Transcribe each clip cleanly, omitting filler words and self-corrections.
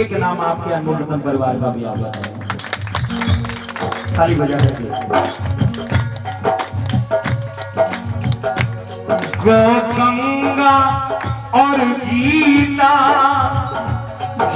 एक नाम आपके अनमोल रतन परिवार का भी आप बताएं। ताली बजा करके। गंगा और गीता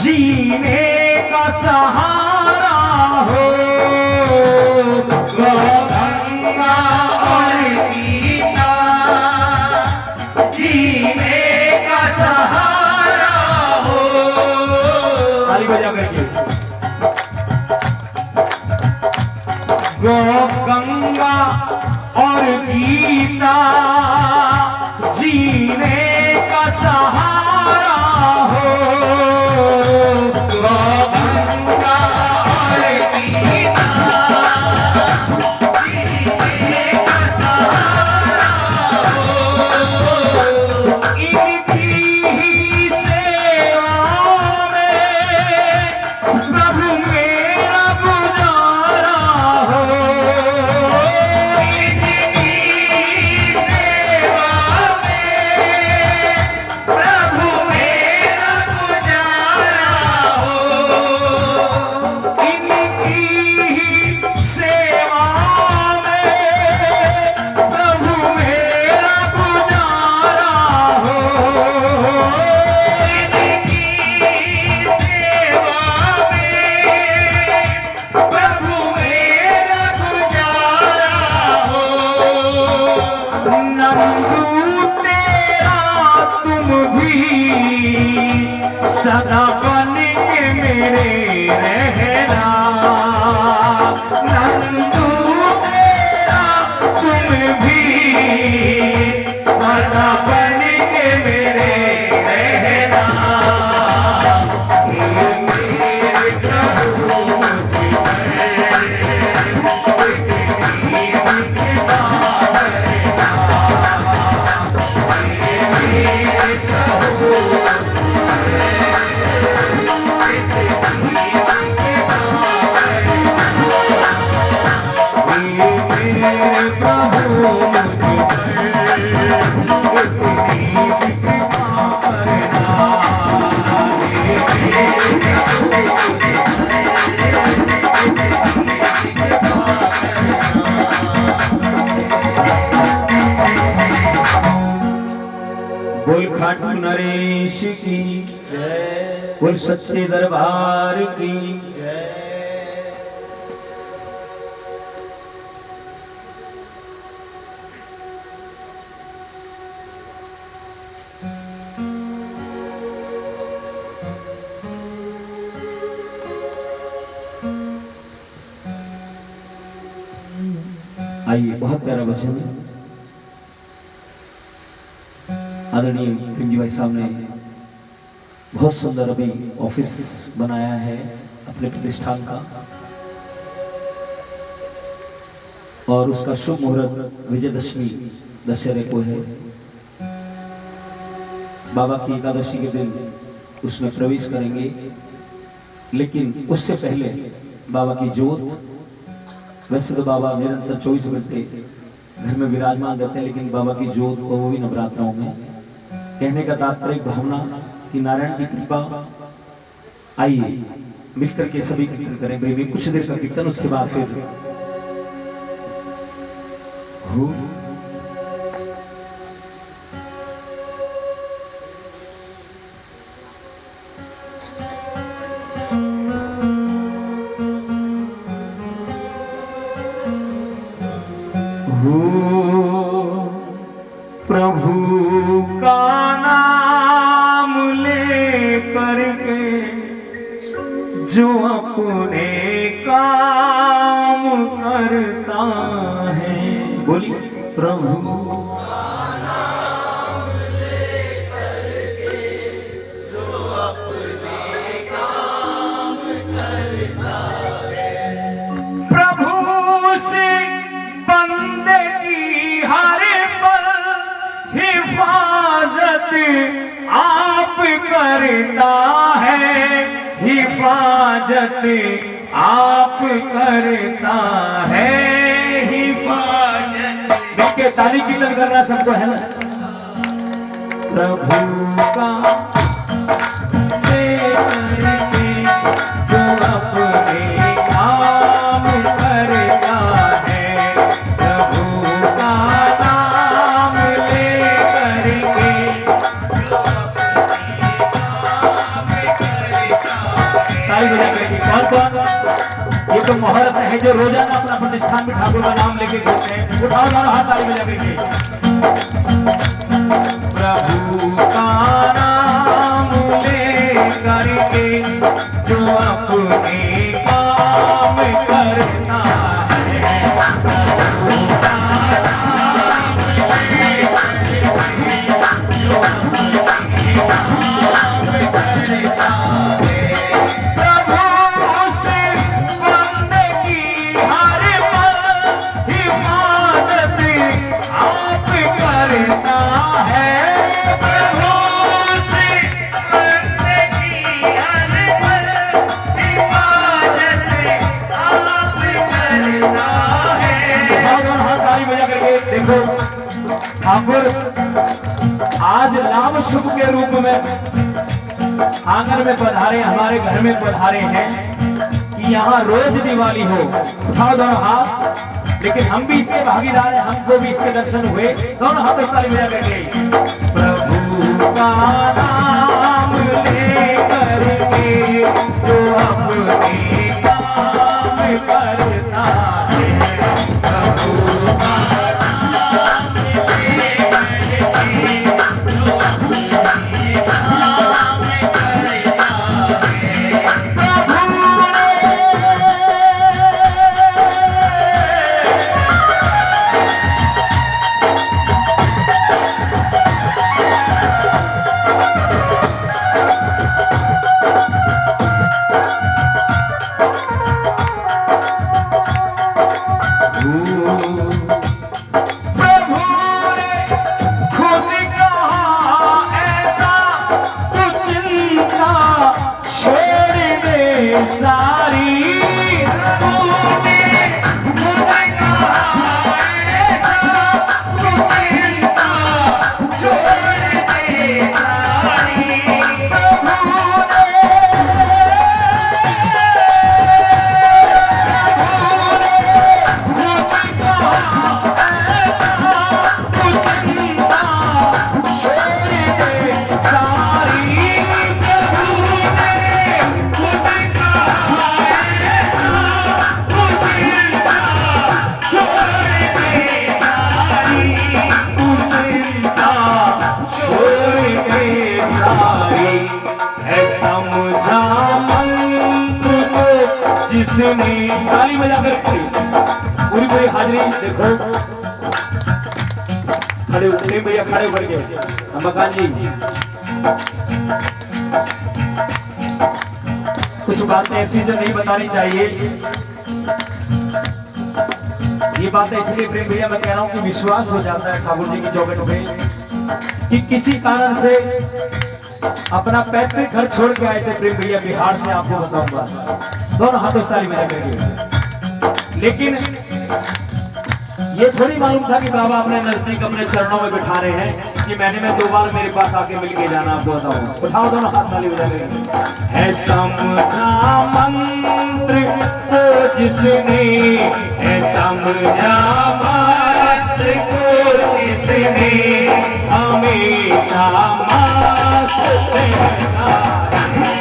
जीने का सहारा हो। गंगा और गीता जीने का सहारा हो। ताली बजा करके। गंगा और गीता जीने का सहारा हो। गंगा और गीता जीने का सहारा हो। इनकी ही सेवा में प्रभु मेरा गुजारा हो। सदा बन के मेरे रहना। नंदू तेरा तुम भी सदा बन के मेरे रहना। मेरे प्रभु मुझे बोल खाटू नरेश की जय। बोल सच्चे दरबार की जय। आइए, बहुत प्यारा वचन आदरणीय पिंकी भाई साहब ने बहुत सुंदर अभी ऑफिस बनाया है अपने प्रतिष्ठान का, और उसका शुभ मुहूर्त विजयदशमी दशहरे को है। बाबा की एकादशी के दिन उसमें प्रवेश करेंगे, लेकिन उससे पहले बाबा की जोत, वैसे तो बाबा निरंतर 24 घंटे घर में विराजमान रहते हैं, लेकिन बाबा की जोत को वो भी नवरात्रों में। कहने का तात्पर्य भावना कि नारायण की कृपा। आइए मिलकर के सभी कीर्तन करें। भाई कुछ देर का कीर्तन, उसके बाद फिर प्रभु का नाम ले करके जो अपने काम करता है। बोलिए, प्रभु का नाम ले करके जो अपने काम करता है। प्रभु से बंदे की हर पल हिफाजत आप करता है। हिफाजत आप करता है। हिफाजत के ताली कीर्तन करना सबको है ना। प्रभु का ताली बजा करके कौन कौन? ये तो मोहरत है जो रोजाना अपना प्रतिष्ठान में ठाकुर का नाम लेके घूमते हैं। उठाओ दोनों हाथ ताली बजा करके। प्रभु का नाम ले करके जो अपने काम करता है, प्रभु का नाम ले करके जो अपने काम करता है, प्रभु से बंदगी हर पल हिफाजत आप करता है, प्रभु से बंदगी हर पल हिफाजत आप करता है। हाथ ताली बजा करके देखो ठाकुर आज लाभ शुभ के रूप में आंगन में पधारे, हमारे घर में पधारे हैं कि यहाँ रोज दिवाली हो। उठाओ दोनों हाथ, लेकिन हम भी इसके भागीदार हैं, हमको भी इसके दर्शन हुए। दोनों हाथ ताली बजा करके प्रभु का नाम ले करके जो अपने काम करता है, प्रभु का नाम ले करके जो अपने काम करता है, प्रभु प्रभु ने खुद कहा ऐसा तू चिंता छोड़ दे सारी, तूने खुद कहा ऐसा तू चिंता छोड़ दे सारी, प्रभु जिसने ताली बजा करके पूरी पूरी हाजिरी देखो खड़े उठे भैया, खड़े उभर के मकान जी कुछ बातें ऐसी जो नहीं बतानी चाहिए। ये बातें इसलिए प्रेम भैया मैं कह रहा हूँ कि विश्वास हो जाता है ठाकुर जी की चौखट में कि किसी कारण से अपना पैतृक घर छोड़ के आए थे प्रेम भैया बिहार से, आपको बताऊंगा। दोनों हाथों से ताली बजा करके। लेकिन ये थोड़ी मालूम था कि बाबा अपने नजदीक अपने चरणों में बिठा रहे हैं कि महीने में 2 बार मेरे पास आके मिल के जाना। आपको बताऊं, उठाओ दोनों हाथ ताली बजा करके। है समझा मंत्र को जिसने, है समझा मंत्र को जिसने हमेशा मस्त रहना है,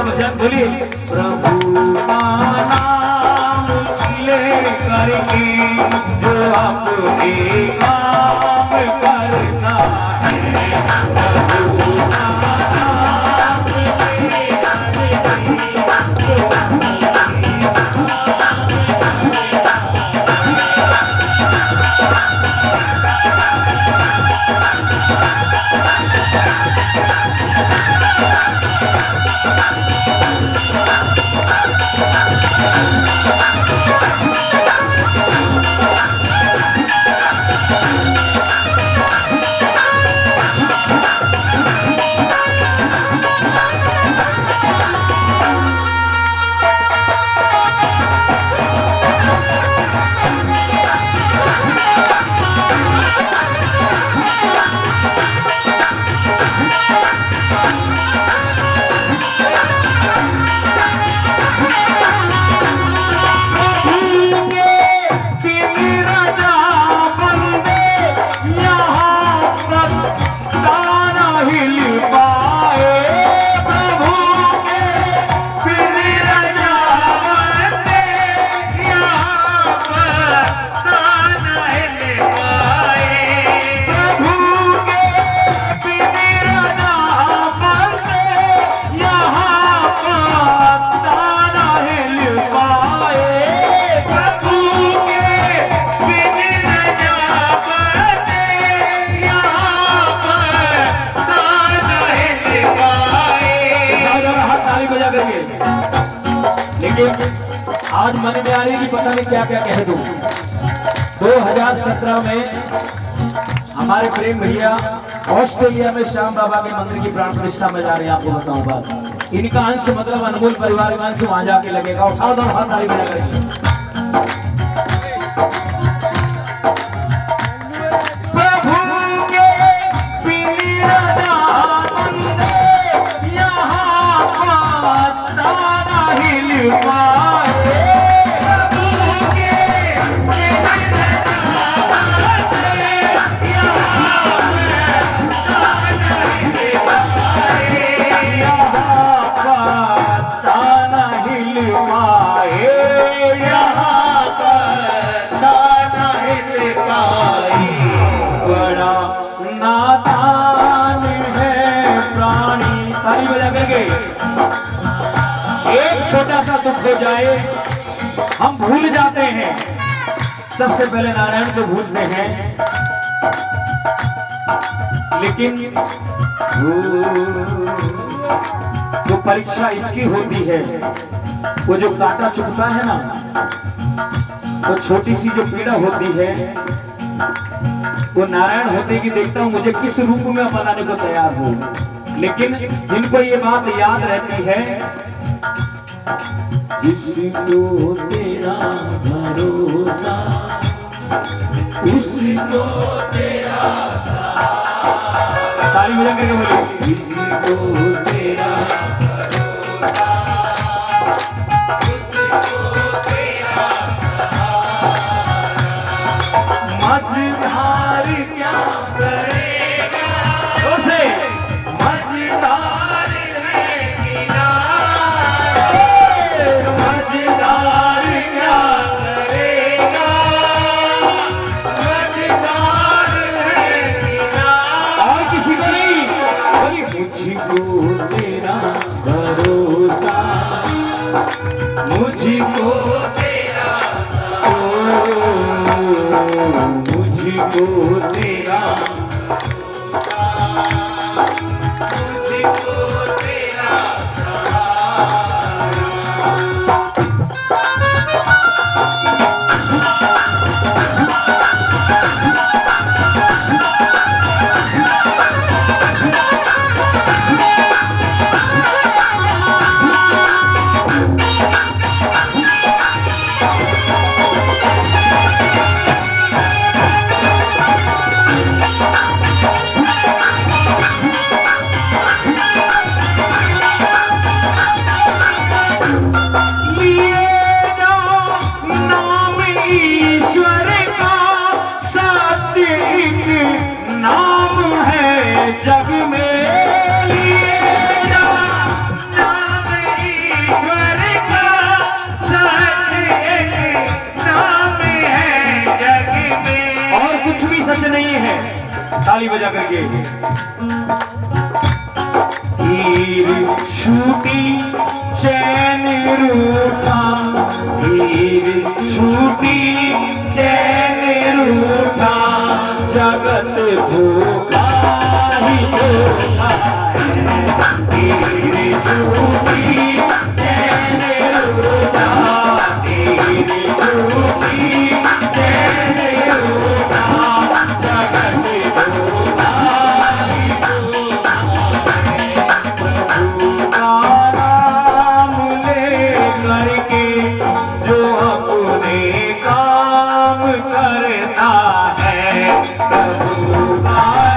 समझा बोलिए प्रभु का नाम ले करके जो अपने काम करता है, प्रभु का नाम ले करके जो अपने आज मन में आ रही कि पता नहीं क्या क्या कह दूं। 2017 में हमारे प्रेम भैया ऑस्ट्रेलिया में श्याम बाबा के मंदिर की प्राण प्रतिष्ठा में जा रहे हैं। आपको बताऊं बात, इनका अंश मतलब अनमोल परिवार का अंश वहां जाके लगेगा। उठाओ दोनों हाथ ताली बजा करके। नादान है प्राणी। ताली बजा करके। एक छोटा सा दुख हो जाए हम भूल जाते हैं, सबसे पहले नारायण को भूलते हैं, लेकिन वो परीक्षा इसकी होती है, वो जो कांटा चुभता है ना, वो छोटी सी जो पीड़ा होती है, वो नारायण होते कि देखता हूं मुझे किस रूप में बनाने को तैयार हो। लेकिन जिनको ये बात याद रहती है, जिसको तेरा भरोसा उसको तेरा सहारा। ताली बजा करके बोलिए, जिसको तेरा भरोसा उसको तेरा सहारा। मझधार क्या करेगा उसे, मझधार है किनारे, मझधार क्या करेगा, मझधार है किनारे। और किसी को नहीं, बोली मुझको तेरा भरोसा, मुझको तेरा मुझको तेरा मुझको तेरा जग में, नाम ईश्वर का सत्य एक नाम है जग में, और कुछ भी सच नहीं है। ताली बजा करके। हीर छूटी चैन रूठा, हीर छूटी चैन रूठा, जगत भूखा ही भूखा है। हीर छूटी चैन रूठा, हीर छूटी चैन रूठा, जगत भूखा ही भूखा है। प्रभु का नाम ले करके जो अपने काम करता है, प्रभु का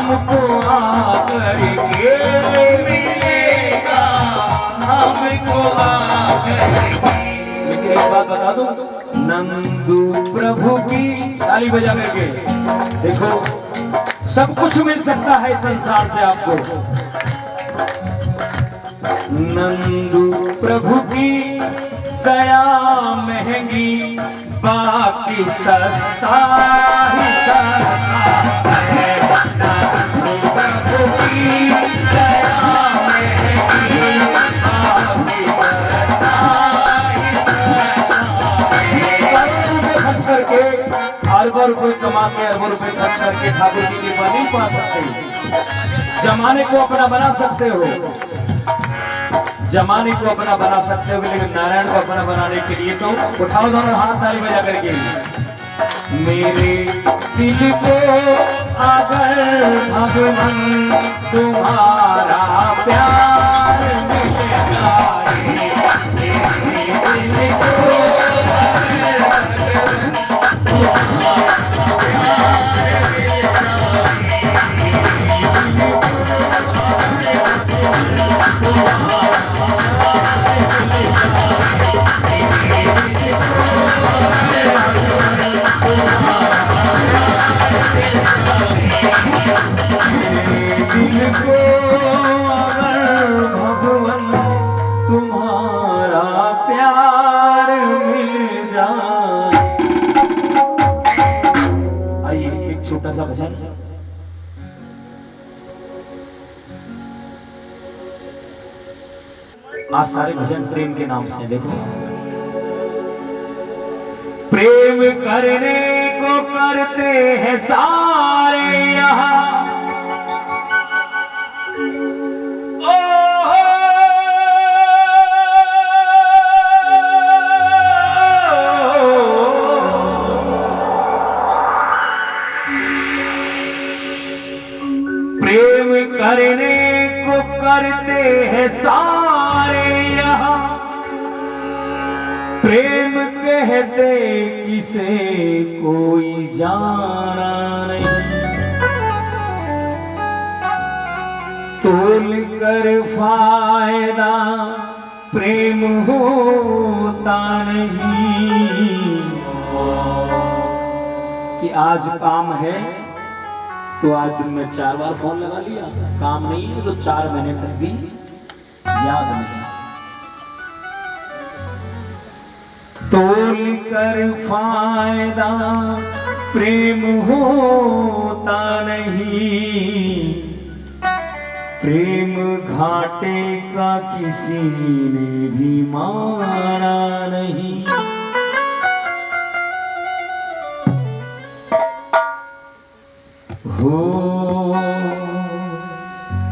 हमको आकर के मिलेगा, हमको आकर के। लेकिन एक बात बता दूं, नंदू प्रभु की ताली बजा करके देखो, सब कुछ मिल सकता है संसार से आपको। नंदू प्रभु की दया महंगी, बाकी सस्ता ही सस्ता है। नंदू प्रभु की दया महंगी, बाकी सस्ता ही सस्ता है। खर्च करके अरबों रुपए कमा के, अरबों रुपए खर्च करके ठाकुर की कृपा नहीं पा सकते। जमाने को अपना बना सकते हो, जमाने को अपना बना सकते हो, लेकिन नारायण को अपना बनाने के लिए तो उठाओ दोनों हाथ, ताली बजा करके। मेरे दिल को अगर भगवान तुम्हारा प्यार मिलेगा, मेरे दिल को छोटा सा भजन। आज सारे भजन प्रेम के नाम से, देखो प्रेम करने को करते हैं सारे यहाँ, प्रेम करने को करते हैं सारे यहाँ, प्रेम कहते किसे कोई जाना नहीं, तोल कर फायदा प्रेम होता नहीं। कि आज काम है तो आज दिन में 4 बार फोन लगा लिया, काम नहीं है तो 4 महीने तक भी याद नहीं। तोल कर फायदा प्रेम होता नहीं, प्रेम घाटे का किसी ने भी माना नहीं। हो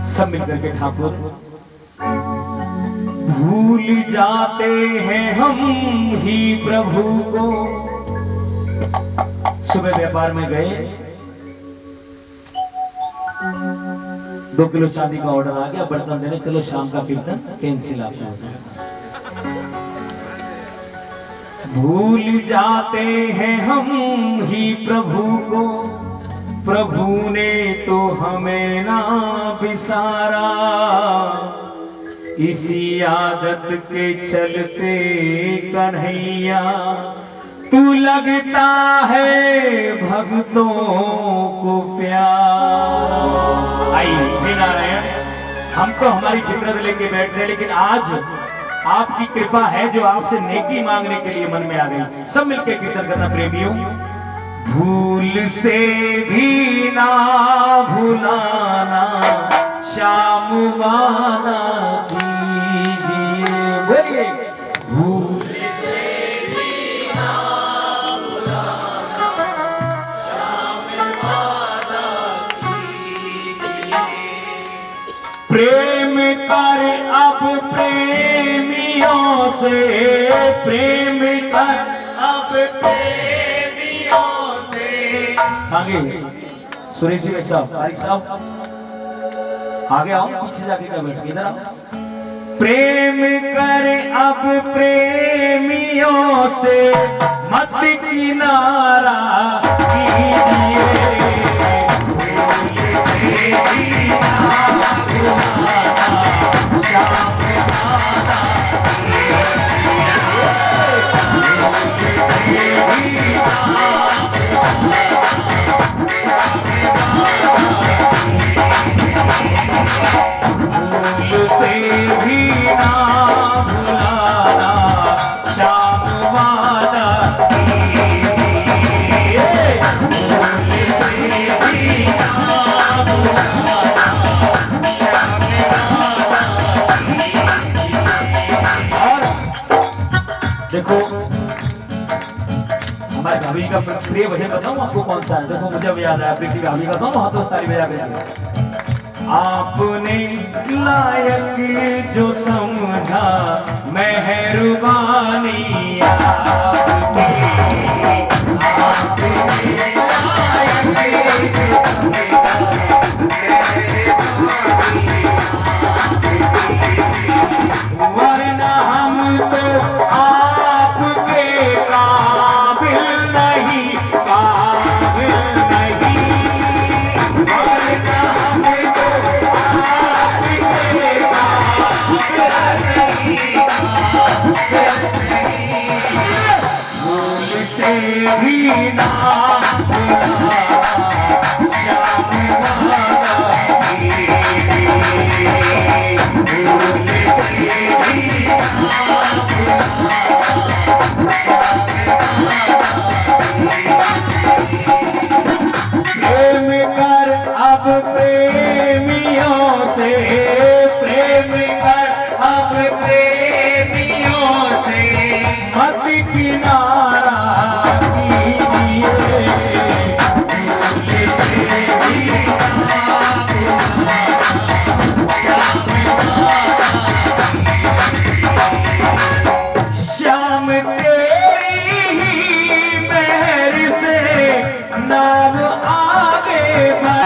सब मिलकर के ठाकुर भूल जाते हैं हम ही प्रभु को। सुबह व्यापार में गए, 2 किलो चांदी का ऑर्डर आ गया, बर्तन देने चलो, शाम का कीर्तन कैंसिल आपका होता है। भूल जाते हैं हम ही प्रभु को, प्रभु ने तो हमें ना बिसारा, इसी आदत के चलते कन्हैया तू लगता है भक्तों को प्यार। आई नारायण, हम तो हमारी फितरत लेके बैठते हैं, लेकिन आज आपकी कृपा है जो आपसे नेकी मांगने के लिए मन में आ गई। सब मिलकर कीर्तन करना प्रेमियों। भूल से भी ना भुलाना श्याम वाला कीजिए, बोलिए। भूल से भी ना भुलाना श्याम वाला कीजिए, प्रेम कर अब प्रेमियों से, प्रेम कर अब प्रेमियों से। आगे सुरेश भाई साहब, तारिक साहब आगे आओ, पीछे जाके क्या बैठ, इधर आओ। प्रेम कर अब प्रेमियों से मत किनारा कीजिए, प्रिय भजन बताऊं आपको कौन सा है? देखो मुझे भी याद आया, प्रीति भाभी का दोनों हाथों से ताली बजा बजा। आपने लायक जो समझा मेहरबानी आपकी, आपने लायक जो समझा वरना हम तो आपके काबिल नहीं, काबिल नहीं, वरना हम तो आपके काबिल नहीं, काबिल नहीं। भूल से भी ना प्रेम कर अब प्रेम